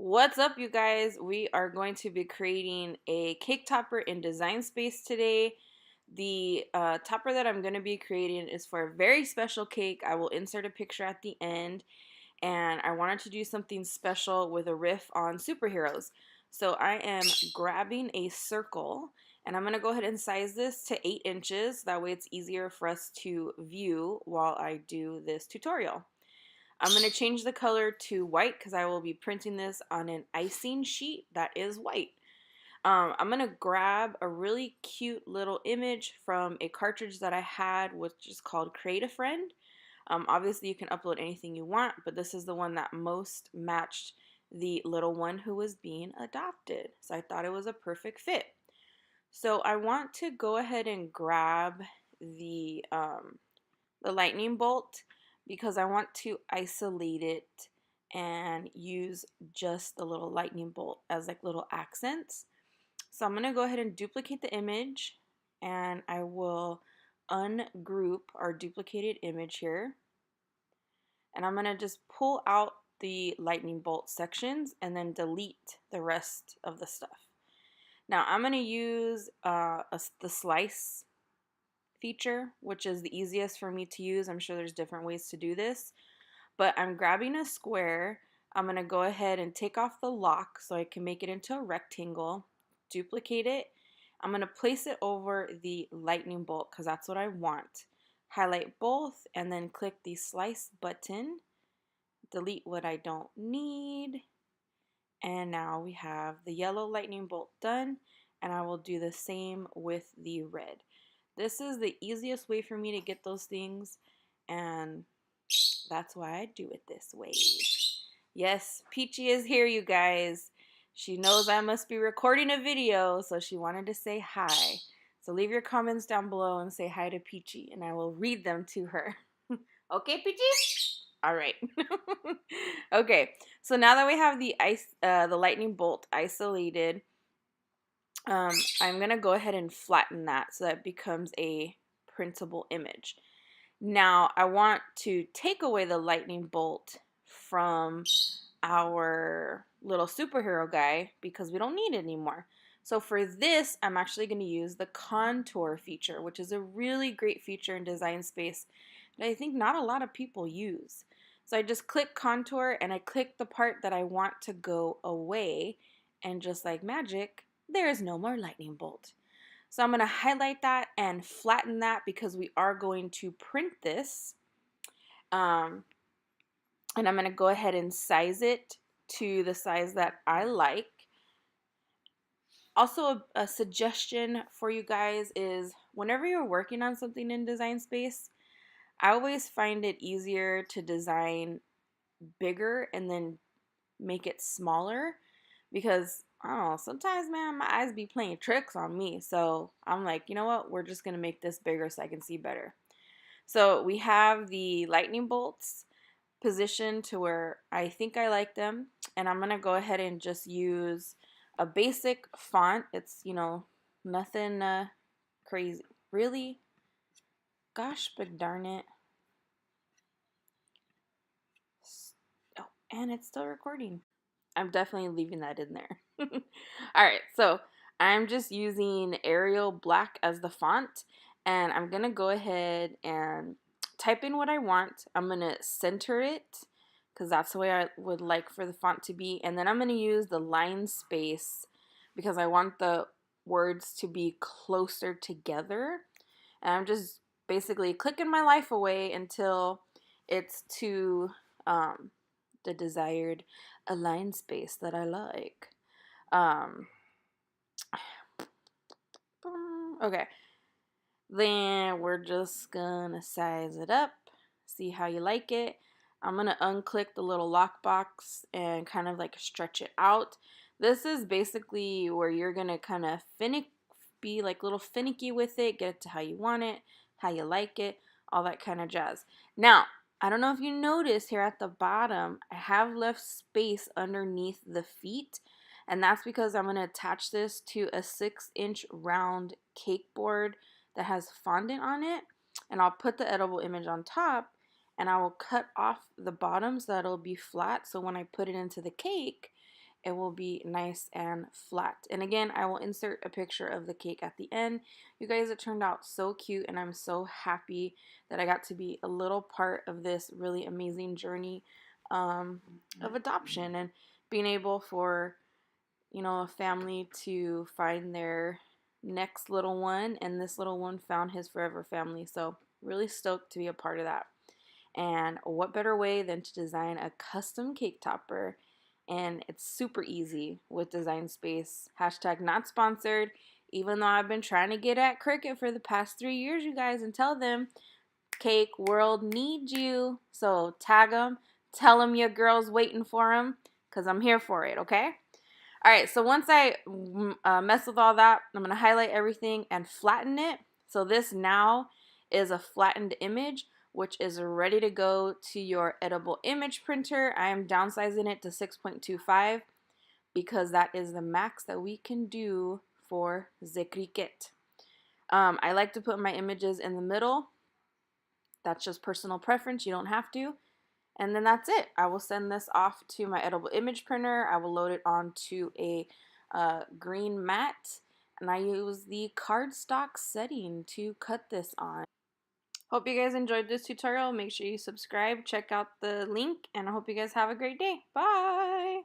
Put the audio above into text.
What's up, you guys? We are going to be creating a cake topper in Design Space today. The topper that I'm going to be creating is for a very special cake. I will insert a picture at the end, and I wanted to do something special with a riff on superheroes. So I am grabbing a circle, and I'm going to go ahead and size this to 8 inches. That way it's easier for us to view while I do this tutorial. I'm going to change the color to white because I will be printing this on an icing sheet that is white. I'm going to grab a really cute little image from a cartridge that I had, which is called Create a Friend. Obviously, you can upload anything you want, but this is the one that most matched the little one who was being adopted. So I thought it was a perfect fit. So I want to go ahead and grab the lightning bolt because I want to isolate it and use just the little lightning bolt as like little accents. So I'm going to go ahead and duplicate the image, and I will ungroup our duplicated image here. And I'm going to just pull out the lightning bolt sections and then delete the rest of the stuff. Now I'm going to use the slice feature, which is the easiest for me to use. I'm sure there's different ways to do this, but I'm grabbing a square. I'm going to go ahead and take off the lock so I can make it into a rectangle, duplicate it. I'm going to place it over the lightning bolt because that's what I want. Highlight both and then click the slice button, delete what I don't need, and now we have the yellow lightning bolt done, and I will do the same with the red. This is the easiest way for me to get those things, and that's why I do it this way. Yes, Peachy is here, you guys. She knows I must be recording a video, so she wanted to say hi. So leave your comments down below and say hi to Peachy, and I will read them to her. Okay, Peachy? All right. Okay, so now that we have the lightning bolt isolated, I'm gonna go ahead and flatten that so that it becomes a printable image. Now I want to take away the lightning bolt from our little superhero guy because we don't need it anymore. So for this, I'm actually going to use the contour feature, which is a really great feature in Design Space that I think not a lot of people use. So I just click contour and I click the part that I want to go away, and just like magic, there is no more lightning bolt. So I'm going to highlight that and flatten that because we are going to print this. And I'm going to go ahead and size it to the size that I like. Also, a suggestion for you guys is whenever you're working on something in Design Space, I always find it easier to design bigger and then make it smaller because I don't know, sometimes, man, my eyes be playing tricks on me. So I'm like, you know what? We're just going to make this bigger so I can see better. So we have the lightning bolts positioned to where I think I like them. And I'm going to go ahead and just use a basic font. It's, nothing crazy. Really? Gosh, but darn it. Oh, and it's still recording. I'm definitely leaving that in there. Alright, so I'm just using Arial Black as the font, and I'm going to go ahead and type in what I want. I'm going to center it because that's the way I would like for the font to be, and then I'm going to use the line space because I want the words to be closer together, and I'm just basically clicking my life away until it's to the desired align space that I like. Okay, then we're just gonna size it up, see how you like it. I'm gonna unclick the little lockbox and kind of like stretch it out. This is basically where you're gonna kind of be like a little finicky with it, get it to how you want it, how you like it, all that kind of jazz. Now, I don't know if you notice here at the bottom, I have left space underneath the feet, and that's because I'm going to attach this to a 6-inch round cake board that has fondant on it, and I'll put the edible image on top, and I will cut off the bottom so that it'll be flat, so when I put it into the cake, it will be nice and flat. And again, I will insert a picture of the cake at the end. You guys, it turned out so cute, and I'm so happy that I got to be a little part of this really amazing journey of adoption, and being able for, you know, a family to find their next little one, and this little one found his forever family. So really stoked to be a part of that. And what better way than to design a custom cake topper? And it's super easy with Design Space. Hashtag not sponsored. Even though I've been trying to get at Cricut for the past 3 years, you guys, and tell them Cake World needs you. So tag them. Tell them your girl's waiting for them, because I'm here for it, okay? All right, so once I mess with all that, I'm going to highlight everything and flatten it. So this now is a flattened image, which is ready to go to your edible image printer. I am downsizing it to 6.25 because that is the max that we can do for the Cricut. I like to put my images in the middle. That's just personal preference. You don't have to. And then that's it. I will send this off to my edible image printer. I will load it onto a green mat, and I use the cardstock setting to cut this on. Hope you guys enjoyed this tutorial. Make sure you subscribe, check out the link, and I hope you guys have a great day. Bye!